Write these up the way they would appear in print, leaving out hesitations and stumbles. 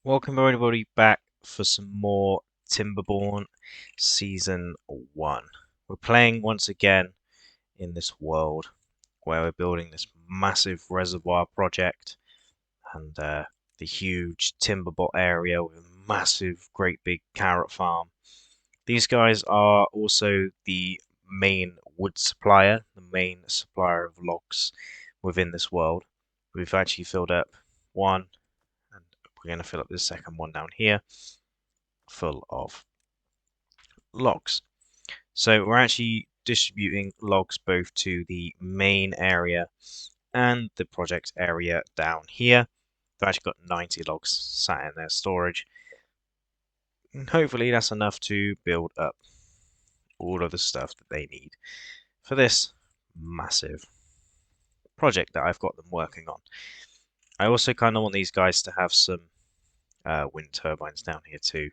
Welcome everybody back for some more TimberBorn Season 1. We're playing once again in this world where we're building this massive reservoir project and the huge timberbot area with a massive, great big carrot farm. These guys are also the main wood supplier, the main supplier of logs within this world. We've actually filled up one, and we're going to fill up the second one down here full of logs. So we're actually distributing logs both to the main area and the project area down here. I've actually got 90 logs sat in their storage. And hopefully that's enough to build up all of the stuff that they need for this massive project that I've got them working on. I also kind of want these guys to have some wind turbines down here too,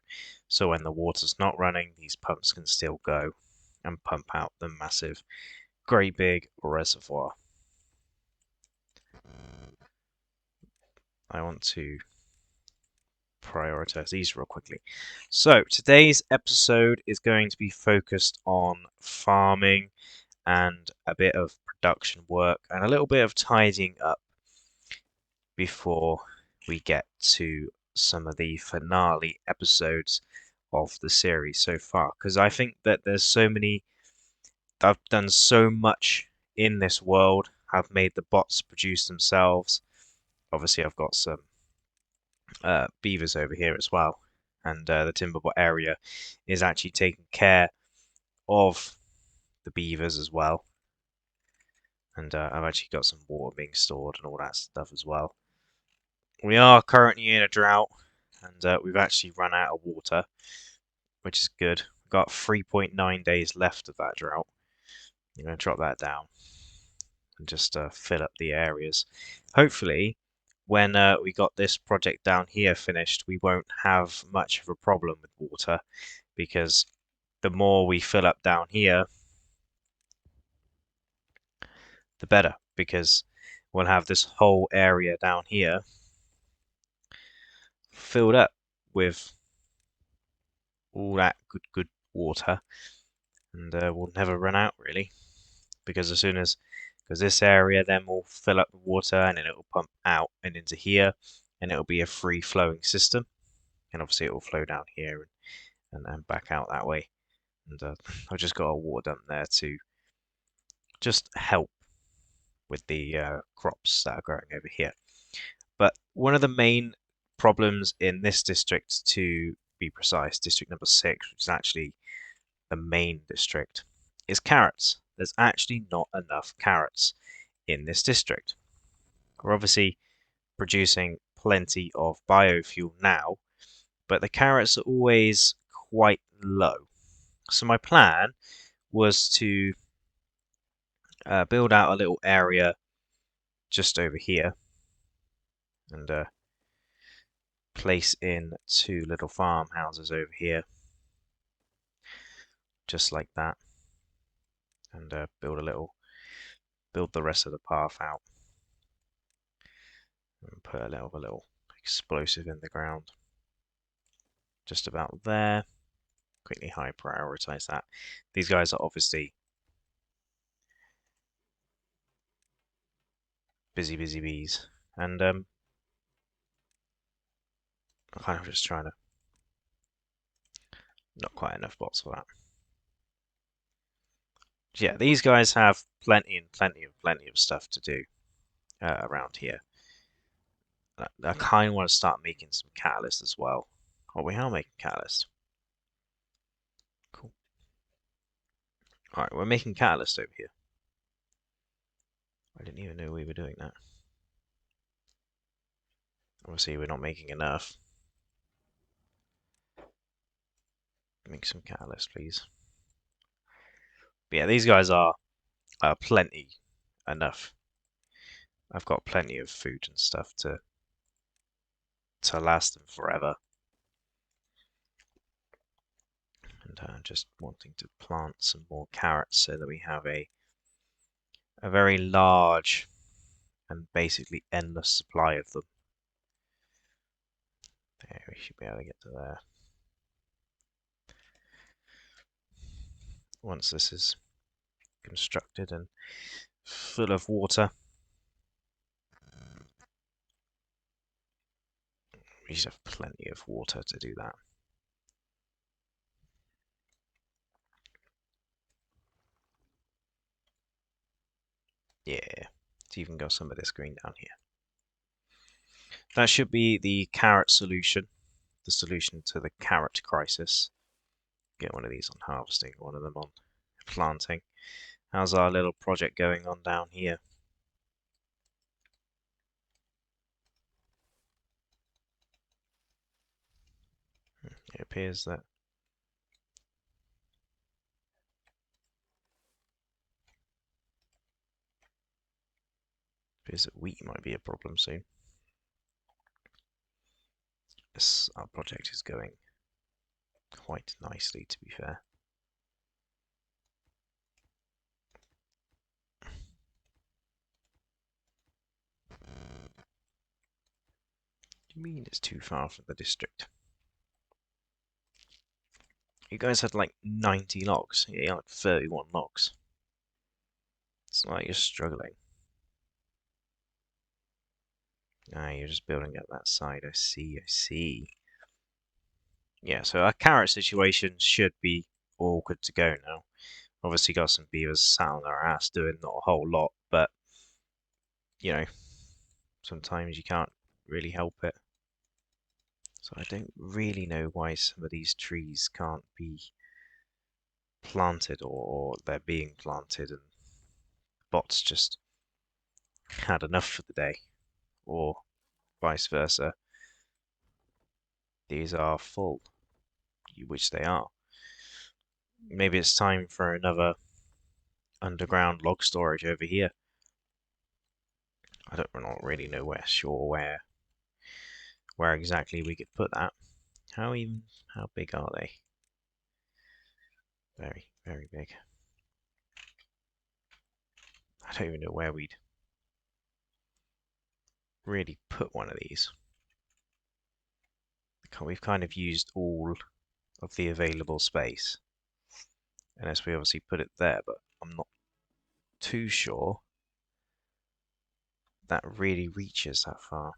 so when the water's not running, these pumps can still go and pump out the massive, great big reservoir. I want to prioritize these real quickly. So today's episode is going to be focused on farming and a bit of production work and a little bit of tidying up before we get to some of the finale episodes of the series so far, because I think that there's so many. I've done so much in this world. I've made the bots produce themselves. Obviously, I've got some beavers over here as well, and the timberbot area is actually taking care of the beavers as well. And I've actually got some water being stored and all that stuff as well. We are currently in a drought, and we've actually run out of water, which is good. We've got 3.9 days left of that drought. I'm going to drop that down and just fill up the areas. Hopefully, when we got this project down here finished, we won't have much of a problem with water, because the more we fill up down here, the better, because we'll have this whole area down here filled up with all that good water, and we'll never run out really, because because this area then will fill up with water and then it will pump out and into here, and it'll be a free flowing system, and obviously it will flow down here and back out that way. And I've just got a water dump there to just help with the crops that are growing over here. But one of the main problems in this district, to be precise, district number 6, which is actually the main district, is carrots. There's actually not enough carrots in this district. We're obviously producing plenty of biofuel now, but the carrots are always quite low. So my plan was to build out a little area just over here and place in 2 little farmhouses over here, just like that, and build the rest of the path out and put a little explosive in the ground just about there. Quickly high prioritize that. These guys are obviously busy bees, and I'm kind of just trying to, not quite enough bots for that. Yeah, these guys have plenty of stuff to do around here. I kind of want to start making some catalyst as well. Oh, we are making catalyst. Cool. Alright, we're making catalyst over here. I didn't even know we were doing that. Obviously, we're not making enough. Make some catalyst, please. But yeah, these guys are plenty enough. I've got plenty of food and stuff to last them forever. And just wanting to plant some more carrots so that we have a very large and basically endless supply of them. There we we should be able to get to there. Once this is constructed and full of water, we should have plenty of water to do that. Yeah, it's even got some of this green down here. That should be the carrot solution, the solution to the carrot crisis. Get one of these on harvesting, one of them on planting. How's our little project going on down here? It appears that wheat might be a problem soon. This our project is going quite nicely, to be fair. You mean it's too far from the district? You guys had like 90 logs. Yeah, you had like 31 logs. It's not like you're struggling. Ah, you're just building up that side. I see, I see. Yeah, so our carrot situation should be all good to go now. Obviously got some beavers sat on their ass doing not a whole lot, but, you know, sometimes you can't really help it. So I don't really know why some of these trees can't be planted, or they're being planted and bots just had enough for the day, or vice versa. These are full, which they are. Maybe it's time for another underground log storage over here. I don't really know where exactly we could put that. How big are they? Very, very big. I don't even know where we'd really put one of these. We've kind of used all of the available space, unless we obviously put it there, but I'm not too sure that really reaches that far.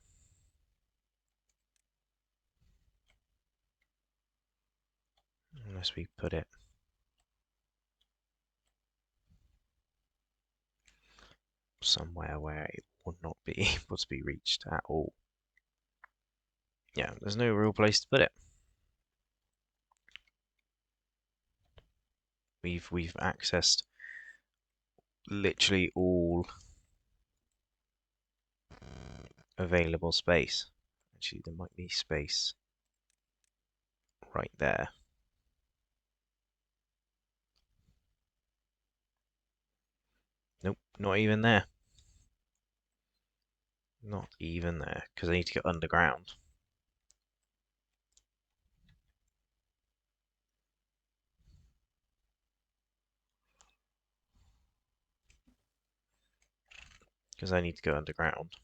Unless we put it somewhere where it would not be able to be reached at all. Yeah, there's no real place to put it. We've accessed literally all available space. Actually, there might be space right there. Nope, not even there. Not even there, because I need to get underground. Because I need to go underground.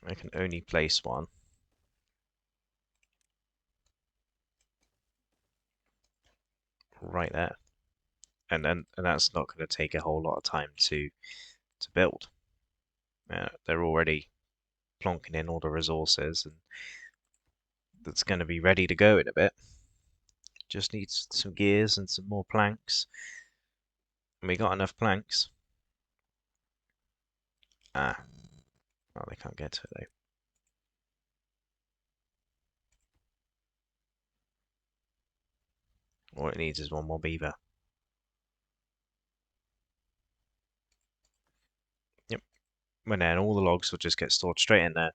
I can only place one right there. And that's not going to take a whole lot of time to build. They're already plonking in all the resources, and that's going to be ready to go in a bit. Just needs some gears and some more planks. And we got enough planks. Ah, oh, they can't get to it though. All it needs is one more beaver. Yep. And then all the logs will just get stored straight in there.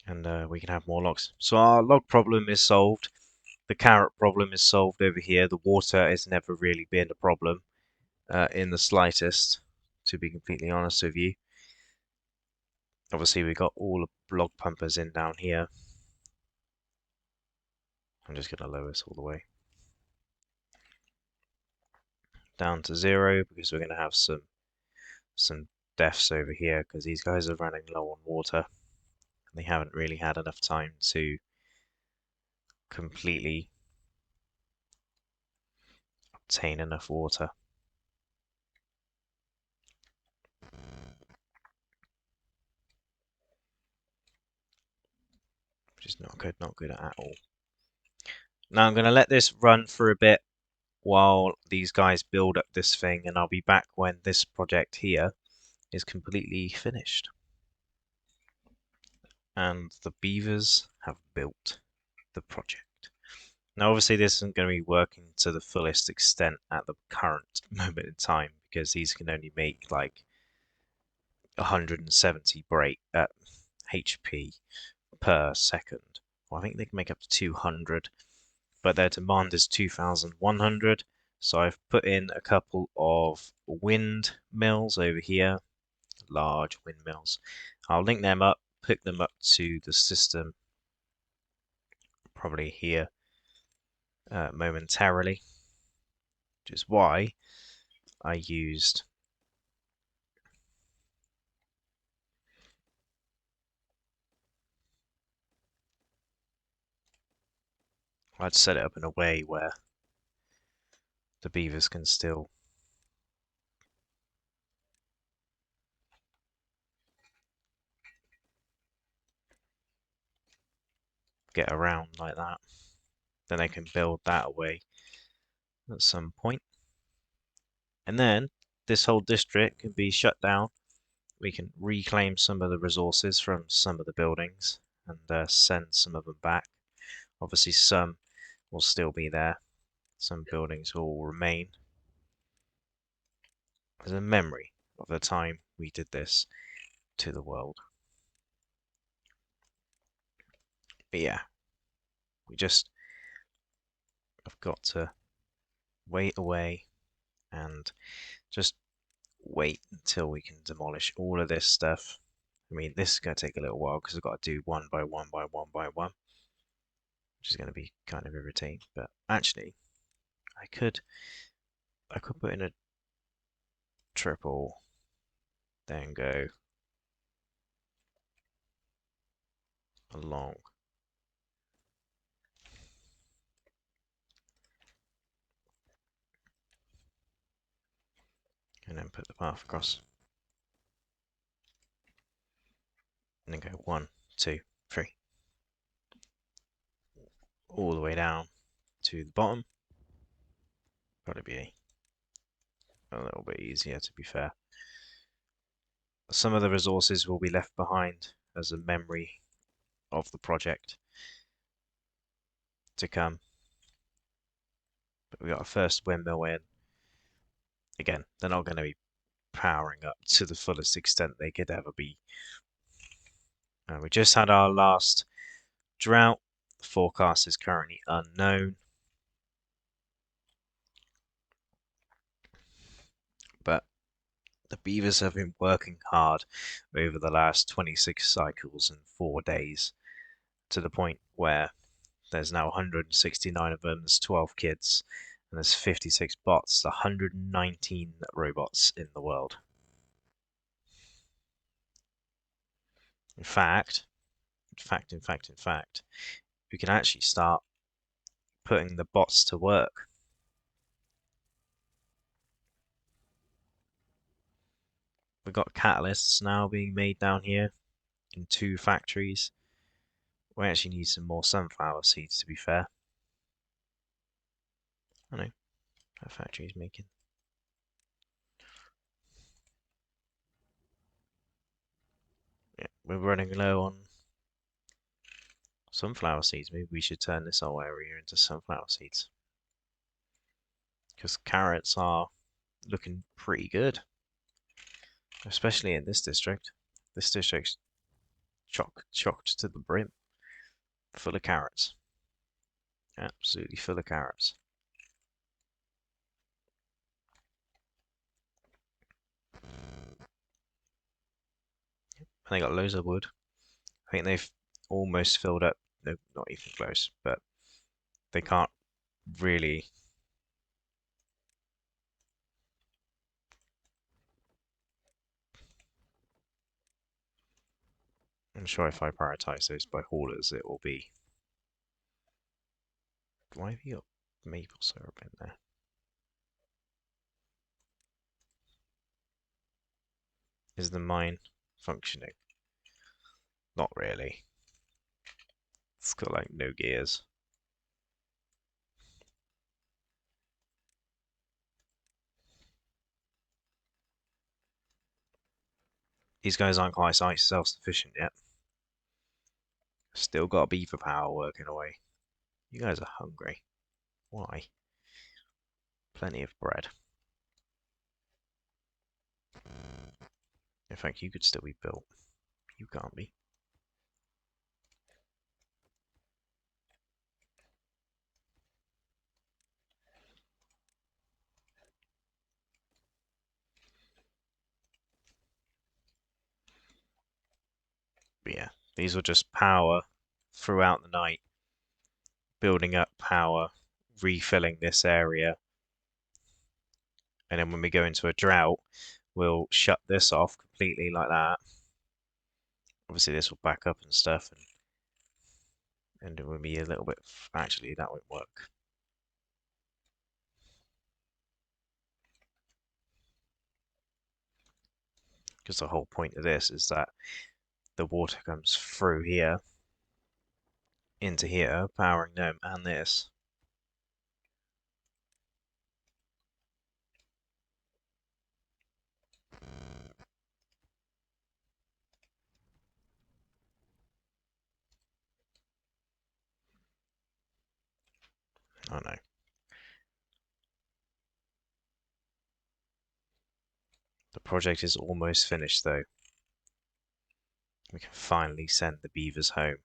And we can have more logs. So our log problem is solved. The carrot problem is solved over here. The water has never really been a problem in the slightest, to be completely honest with you. Obviously, we got all the log pumpers in down here. I'm just going to lower this all the way down to 0, because we're going to have some deaths over here because these guys are running low on water. They haven't really had enough time to completely obtain enough water. Which is not good at all. Now I'm going to let this run for a bit while these guys build up this thing, and I'll be back when this project here is completely finished. And the beavers have built the project. Now obviously this isn't going to be working to the fullest extent at the current moment in time, because these can only make like 170 HP per second. Well, I think they can make up to 200, but their demand is 2,100. So I've put in a couple of windmills over here, large windmills. I'll link them up, hook them up to the system, probably here momentarily, which is why I used I'd set it up in a way where the beavers can still get around like that. Then they can build that away at some point. And then this whole district can be shut down. We can reclaim some of the resources from some of the buildings and send some of them back. Obviously some will still be there. Some buildings will remain as a memory of the time we did this to the world. But yeah, we just have got to wait away and just wait until we can demolish all of this stuff. I mean, this is going to take a little while because I've got to do one by one by one by one, which is going to be kind of irritating. But actually, I could put in a triple, then go along. And then put the path across. And then go 1, 2, 3. All the way down to the bottom. Probably be a little bit easier, to be fair. Some of the resources will be left behind as a memory of the project to come. But we got our first windmill in. Again, they're not going to be powering up to the fullest extent they could ever be. We just had our last drought. The forecast is currently unknown. But the beavers have been working hard over the last 26 cycles in 4 days, to the point where there's now 169 of them, there's 12 kids, and there's 56 bots, 119 robots in the world. In fact, we can actually start putting the bots to work. We've got catalysts now being made down here in 2 factories. We actually need some more sunflower seeds, to be fair. I know, that factory is making. Yeah, we're running low on sunflower seeds. Maybe we should turn this whole area into sunflower seeds. Because carrots are looking pretty good. Especially in this district. This district's chocked to the brim. Full of carrots. Absolutely full of carrots. And they got loads of wood. I think they've almost filled up. No, not even close, but they can't really. I'm sure if I prioritize those by haulers, it will be. Why have you got maple syrup in there? Is the mine functioning? Not really. It's got like no gears. These guys aren't quite self-sufficient yet. Still got beaver power working away. You guys are hungry. Why? Plenty of bread. In fact, you could still be built. You can't be. But yeah, these will just power throughout the night, building up power, refilling this area. And then when we go into a drought, we'll shut this off completely like that. Obviously, this will back up and stuff, and it will be a little bit. Actually, that won't work. Because the whole point of this is that the water comes through here into here, powering them and this. Oh no. The project is almost finished though. We can finally send the beavers home.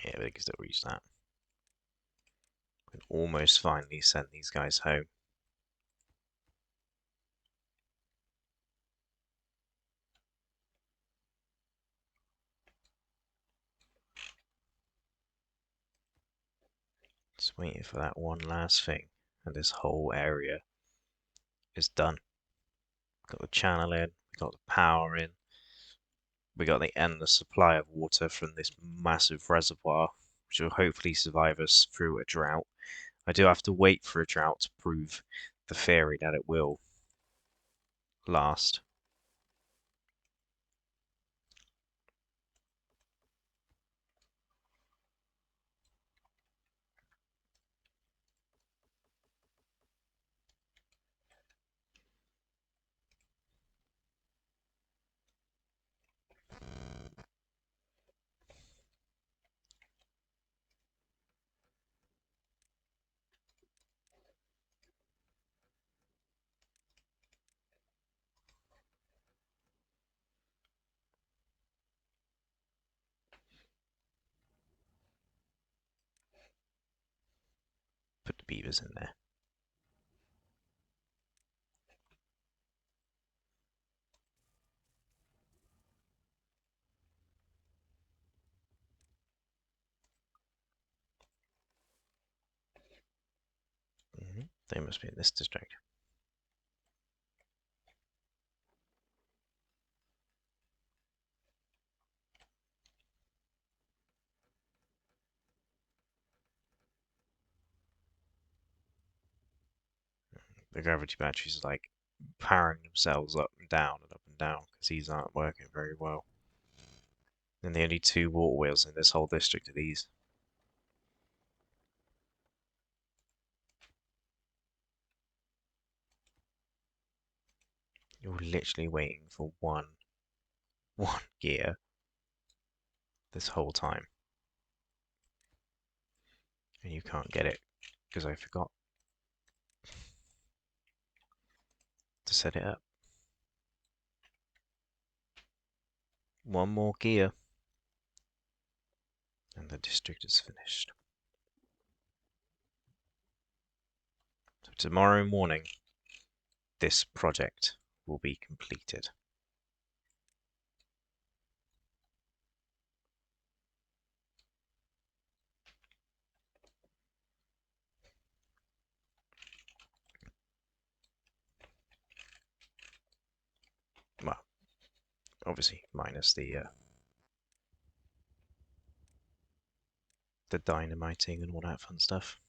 Yeah, but they can still reach that. We can almost finally send these guys home. Just waiting for that one last thing, and this whole area is done. Got the channel in, we got the power in, we got the endless supply of water from this massive reservoir, which will hopefully survive us through a drought. I do have to wait for a drought to prove the theory that it will last. Put the beavers in there. They must be in this district. The gravity batteries are like powering themselves up and down because these aren't working very well. And the only two water wheels in this whole district are these. You're literally waiting for one gear this whole time. And you can't get it because I forgot to set it up. One more gear and the district is finished. So tomorrow morning, this project will be completed. Well, obviously minus the dynamiting and all that fun stuff.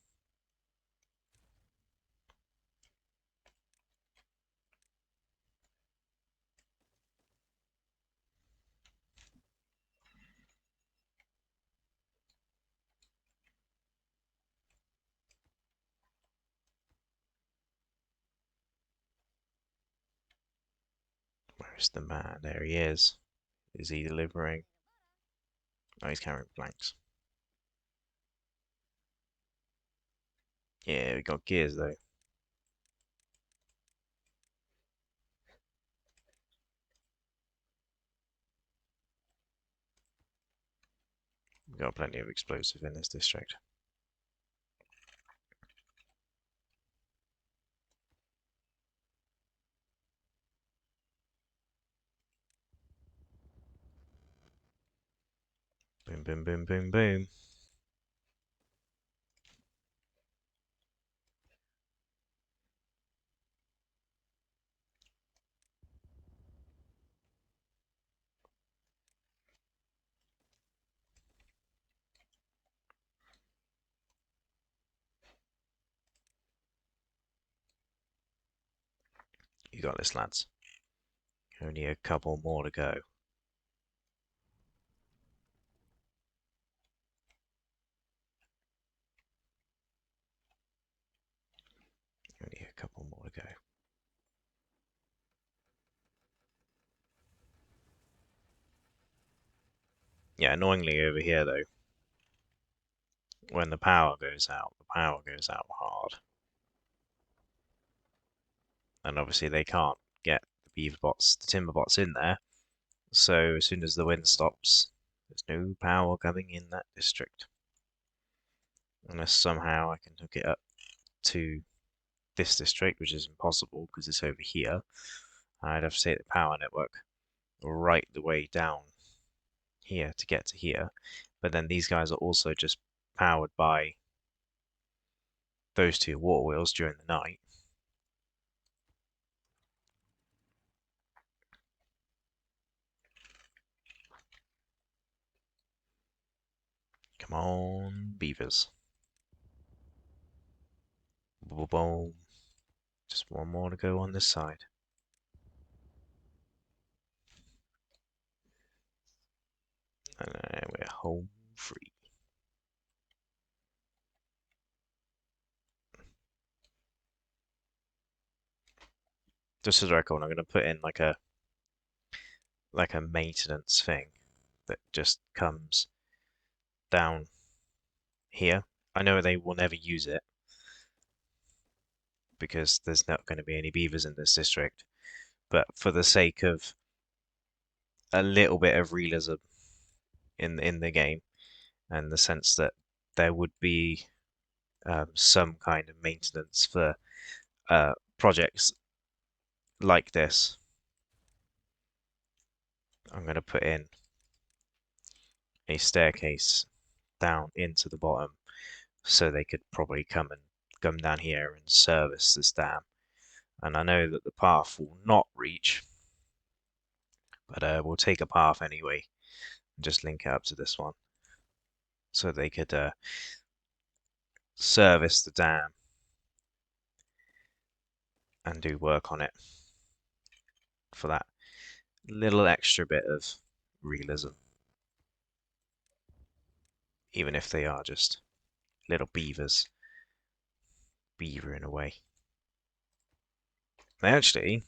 Where's the man? There he is. Is he delivering? Oh, he's carrying blanks. Yeah, we got gears though. We got plenty of explosive in this district. Boom, boom, boom, boom, boom. You got this, lads. Only a couple more to go. Only a couple more to go. Yeah, annoyingly over here though, when the power goes out hard. And obviously they can't get the beaver bots, the timber bots in there. So as soon as the wind stops, there's no power coming in that district. Unless somehow I can hook it up to this district, which is impossible because it's over here. I'd have to take the power network right the way down here to get to here. But then these guys are also just powered by those two water wheels during the night. Come on, beavers. Boom, boom. Just one more to go on this side. And then we're home free. Just as a record, I'm going to put in like a maintenance thing that just comes down here. I know they will never use it because there's not going to be any beavers in this district, but for the sake of a little bit of realism in the game and the sense that there would be some kind of maintenance for projects like this, I'm going to put in a staircase down into the bottom so they could probably come down here and service this dam. And I know that the path will not reach, but we'll take a path anyway and just link it up to this one so they could service the dam and do work on it for that little extra bit of realism, even if they are just little beavers beavering away. They actually,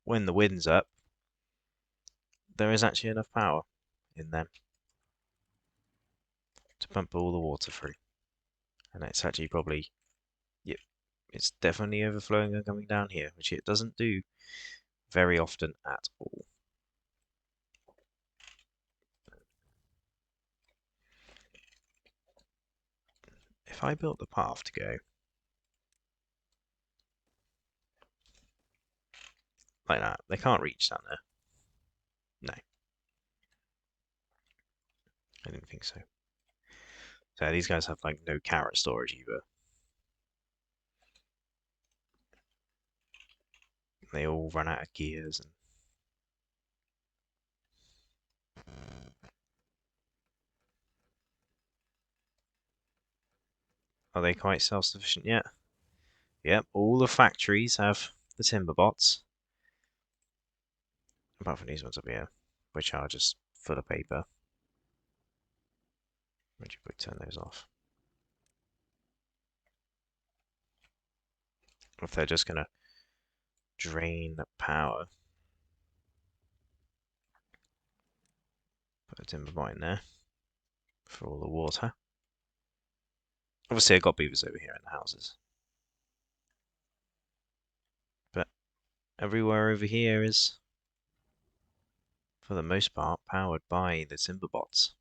when the wind's up, there is actually enough power in them to pump all the water through. And it's actually probably, yep, it's definitely overflowing and coming down here, which it doesn't do very often at all. If I built the path to go like that, they can't reach down there. No, I didn't think so. So these guys have like no carrot storage either. They all run out of gears and are they quite self-sufficient yet? Yep, all the factories have the timber bots. Apart from these ones up here, which are just full of paper. Would you turn those off? If they're just gonna drain the power. Put a timber bot in there for all the water. Obviously, I've got beavers over here in the houses. But everywhere over here is, for the most part, powered by the timber bots.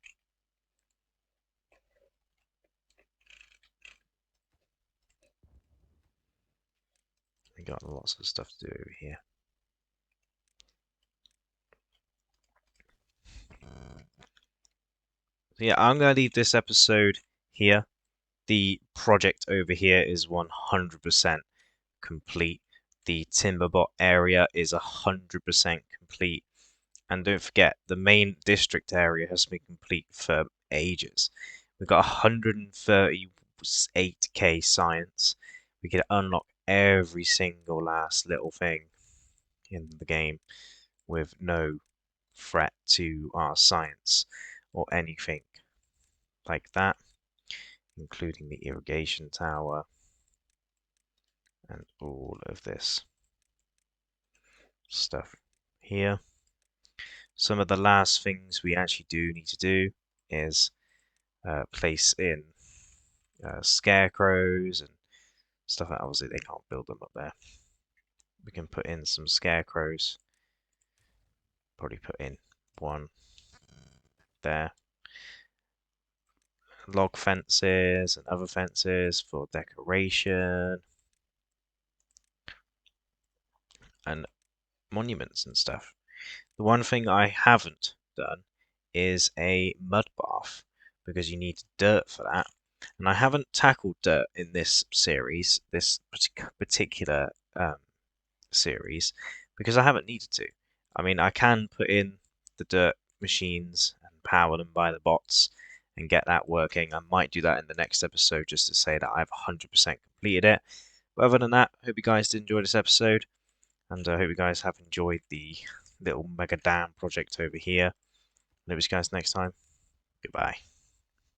We got lots of stuff to do over here. So yeah, I'm going to leave this episode here. The project over here is 100% complete. The Timberbot area is 100% complete. And don't forget, the main district area has been complete for ages. We've got 138k science. We can unlock every single last little thing in the game with no threat to our science or anything like that, including the irrigation tower and all of this stuff here. Some of the last things we actually do need to do is place in scarecrows and stuff like that. Obviously, they can't build them up there. We can put in some scarecrows. Probably put in one there. Log fences and other fences for decoration. And monuments and stuff. The one thing I haven't done is a mud bath because you need dirt for that. And I haven't tackled dirt in this series, this particular series, because I haven't needed to. I mean, I can put in the dirt machines and power them by the bots and get that working. I might do that in the next episode just to say that I've 100% completed it. But other than that, I hope you guys did enjoy this episode, and I hope you guys have enjoyed the little mega dam project over here. And hope you guys next time. Goodbye.